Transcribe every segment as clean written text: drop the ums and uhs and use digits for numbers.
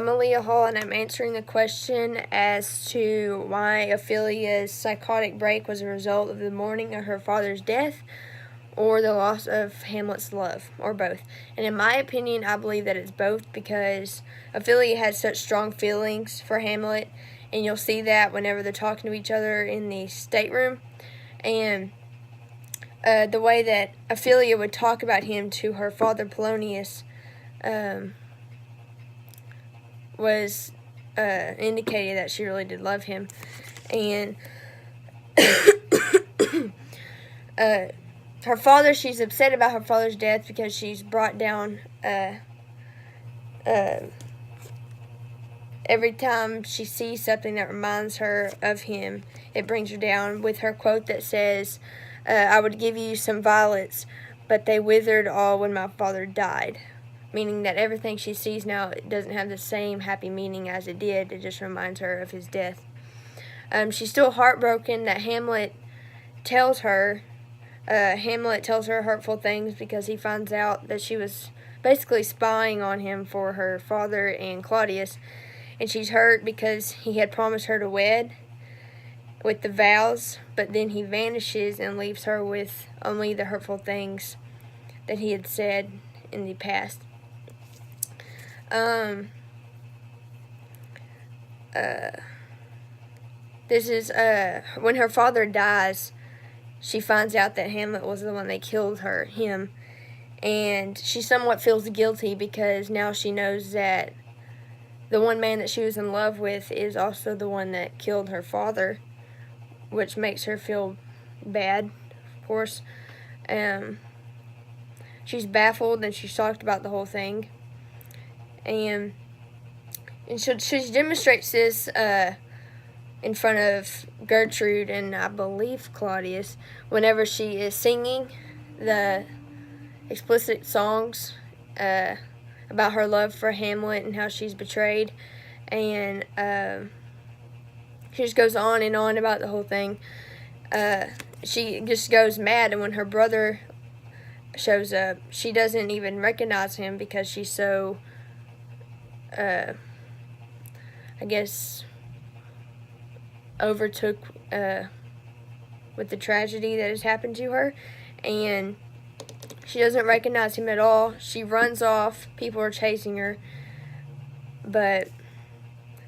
Alyia Hall, and I'm answering the question as to why Ophelia's psychotic break was a result of the mourning of her father's death or the loss of Hamlet's love, or both. And in my opinion, I believe that it's both, because Ophelia had such strong feelings for Hamlet, and you'll see that whenever they're talking to each other in the stateroom. And the way that Ophelia would talk about him to her father Polonius was indicated that she really did love him. And her father, she's upset about her father's death because she's brought down every time she sees something that reminds her of him, it brings her down, with her quote that says, I would give you some violets, but they withered all when my father died. Meaning that everything she sees now doesn't have the same happy meaning as it did. It just reminds her of his death. She's still heartbroken that Hamlet tells her hurtful things, because he finds out that she was basically spying on him for her father and Claudius. And she's hurt because he had promised her to wed with the vows, but then he vanishes and leaves her with only the hurtful things that he had said in the past. This is when her father dies, she finds out that Hamlet was the one that killed him, and she somewhat feels guilty because now she knows that the one man that she was in love with is also the one that killed her father, which makes her feel bad, of course. She's baffled and she's shocked about the whole thing. And she demonstrates this in front of Gertrude and I believe Claudius whenever she is singing the explicit songs about her love for Hamlet and how she's betrayed. And she just goes on and on about the whole thing. She just goes mad, and when her brother shows up, she doesn't even recognize him because she's so I guess overtook with the tragedy that has happened to her, and she doesn't recognize him at all. She runs off. People are chasing her, but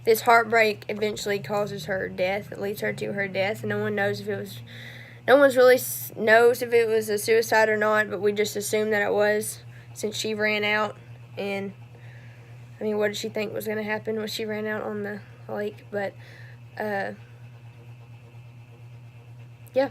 this heartbreak eventually causes her death. It leads her to her death, and no one really knows if it was a suicide or not, but we just assume that it was, since she ran out. And I mean, what did she think was going to happen when she ran out on the lake? But yeah.